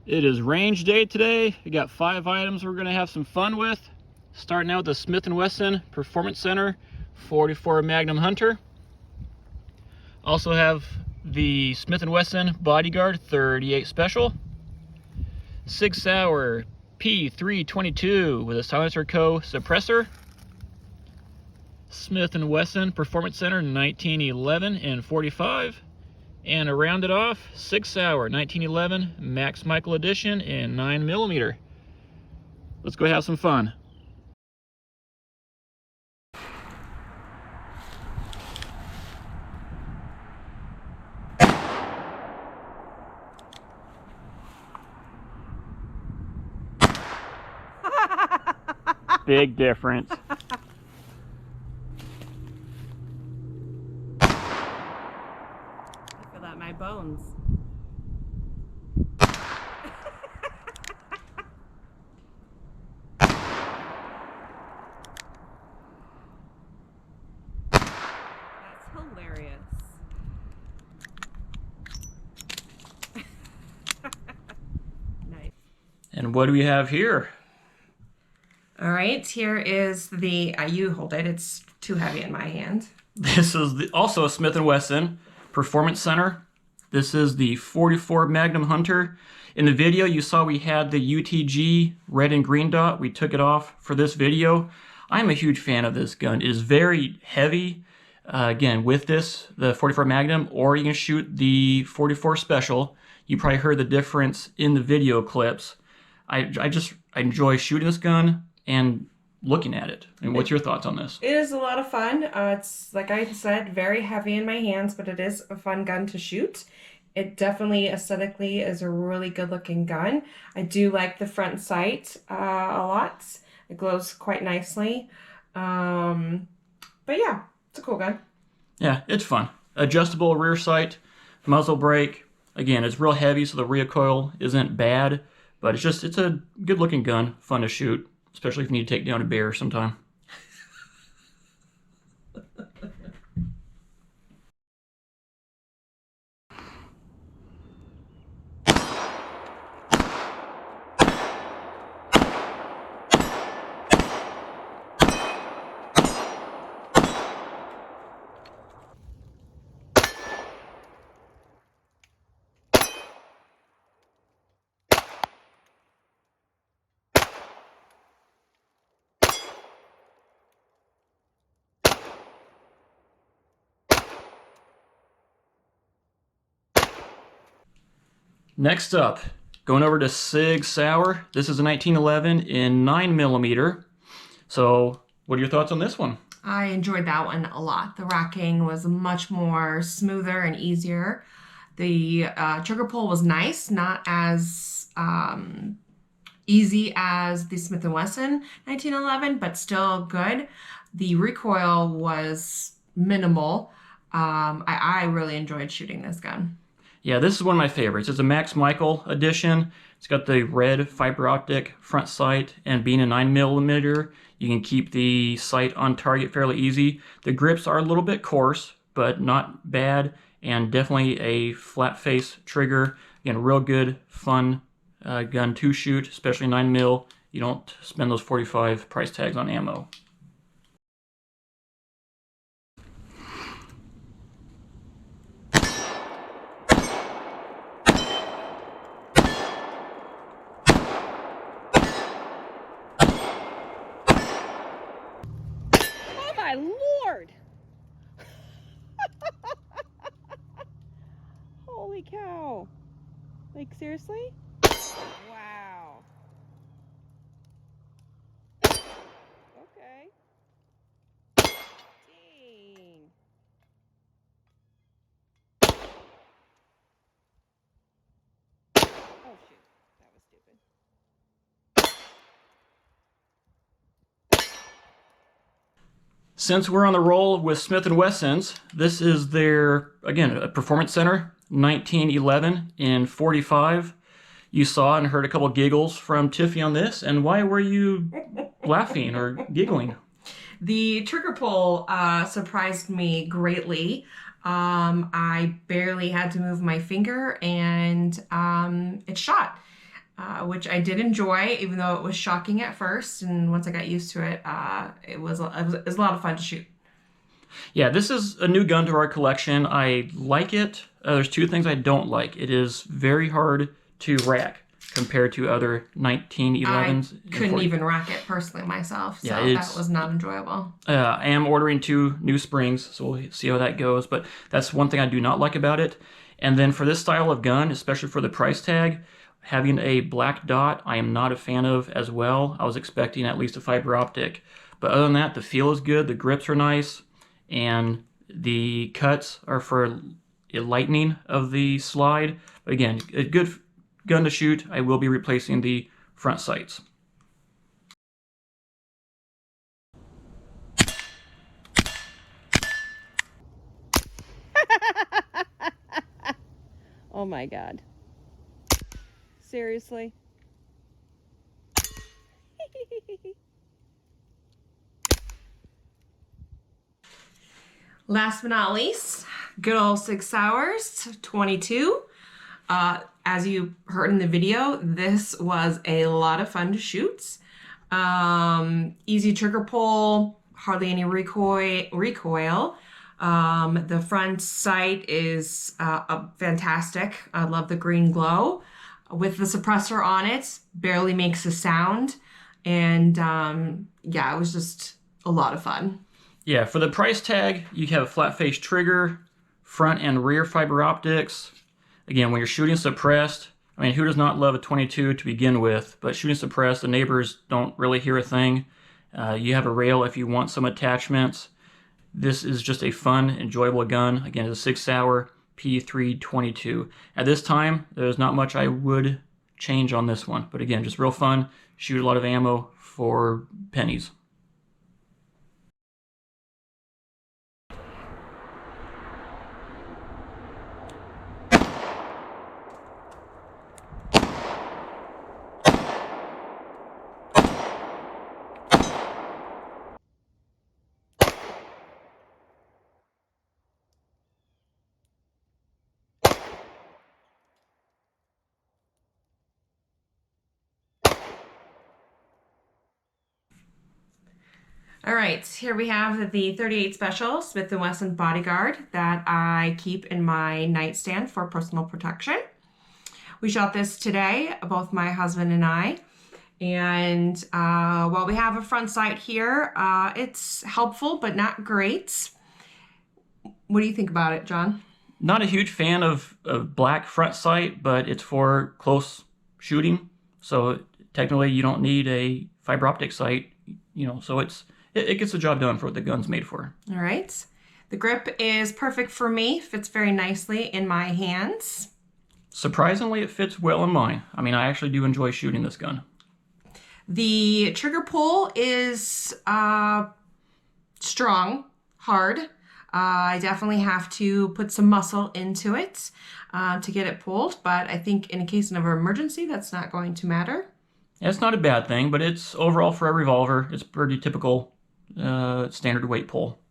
It is range day today. We got 5 items we're gonna have some fun with. Starting out with the Smith & Wesson Performance Center 44 Magnum Hunter. Also have the Smith & Wesson Bodyguard 38 Special. Sig Sauer P322 with a SilencerCo Suppressor. Smith & Wesson Performance Center 1911 and 45. And to round it off, Sig Sauer 1911 Max Michael Edition in 9mm. Let's go have some fun. Big difference. I feel that in my bones. That's hilarious. Nice. And what do we have here? All right, here is the, you hold it, it's too heavy in my hand. This is also a Smith & Wesson Performance Center. This is the 44 Magnum Hunter. In the video you saw we had the UTG red and green dot. We took it off for this video. I'm a huge fan of this gun. It is very heavy. Again, with this, the 44 Magnum, or you can shoot the 44 Special. You probably heard the difference in the video clips. I enjoy shooting this gun and looking at it. And what's your thoughts on this? It is a lot of fun. It's, like I said, very heavy in my hands, but it is a fun gun to shoot. It definitely aesthetically is a really good looking gun. I do like the front sight a lot. It glows quite nicely. But yeah, it's a cool gun. Yeah, it's fun. Adjustable rear sight, muzzle brake. Again, it's real heavy, so the recoil isn't bad, but it's a good looking gun, fun to shoot, especially if you need to take down a bear sometime. Next up, going over to Sig Sauer. This is a 1911 in 9mm. So what are your thoughts on this one? I enjoyed that one a lot. The racking was much more smoother and easier. The trigger pull was nice, not as easy as the Smith & Wesson 1911, but still good. The recoil was minimal. I really enjoyed shooting this gun. Yeah, this is one of my favorites. It's a Max Michael edition. It's got the red fiber optic front sight, and being a 9mm, you can keep the sight on target fairly easy. The grips are a little bit coarse, but not bad, and definitely a flat face trigger. Again, real good, fun gun to shoot, especially 9mm. You don't spend those 45 price tags on ammo. My Lord! Holy cow. Like, seriously? Wow. Okay. Dang. Oh, shoot. That was stupid. Since we're on the roll with Smith & Wesson's, this is their, again, a Performance Center, 1911 in 45. You saw and heard a couple giggles from Tiffy on this, and why were you laughing or giggling? The trigger pull surprised me greatly. I barely had to move my finger and it shot. which I did enjoy, even though it was shocking at first. And once I got used to it, it was a lot of fun to shoot. Yeah, this is a new gun to our collection. I like it. There's two things I don't like. It is very hard to rack compared to other 1911's. I couldn't even rack it personally myself, so Yeah, that was not enjoyable. I am ordering 2 new springs, so we'll see how that goes. But that's one thing I do not like about it. And then for this style of gun, especially for the price tag, having a black dot, I am not a fan of as well. I was expecting at least a fiber optic. But other than that, the feel is good, the grips are nice, and the cuts are for lightening of the slide. But again, a good gun to shoot. I will be replacing the front sights. Oh my god. Seriously? Last but not least, good old Sig Sauer's 22. As you heard in the video, this was a lot of fun to shoot. Easy trigger pull, hardly any recoil. The front sight is fantastic. I love the green glow. With the suppressor on it, barely makes a sound. And yeah, it was just a lot of fun. Yeah, for the price tag, you have a flat face trigger, front and rear fiber optics. Again, when you're shooting suppressed, I mean, who does not love a 22 to begin with? But shooting suppressed, the neighbors don't really hear a thing. You have a rail if you want some attachments. This is just a fun, enjoyable gun. Again, it's a Sig Sauer P322. At this time, there's not much I would change on this one. But again, just real fun. Shoot a lot of ammo for pennies. All right, here we have the 38 Special Smith & Wesson Bodyguard that I keep in my nightstand for personal protection. We shot this today, both my husband and I. And while we have a front sight here, it's helpful, but not great. What do you think about it, John? Not a huge fan of black front sight, but it's for close shooting. So technically you don't need a fiber optic sight, you know, so it gets the job done for what the gun's made for. All right. The grip is perfect for me, fits very nicely in my hands. Surprisingly, it fits well in mine. I mean, I actually do enjoy shooting this gun. The trigger pull is strong, hard. I definitely have to put some muscle into it to get it pulled, but I think in a case of an emergency, that's not going to matter. Yeah, it's not a bad thing, but it's overall for a revolver, it's pretty typical standard weight pull.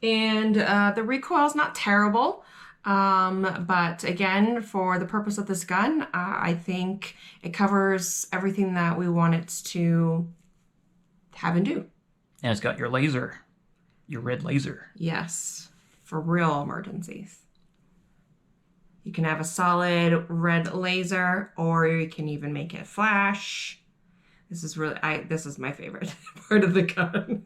And the recoil is not terrible, but again, for the purpose of this gun, I think it covers everything that we want it to have and do. And it's got your laser, your red laser. Yes, for real emergencies. You can have a solid red laser, or you can even make it flash. This is really, this is my favorite part of the gun.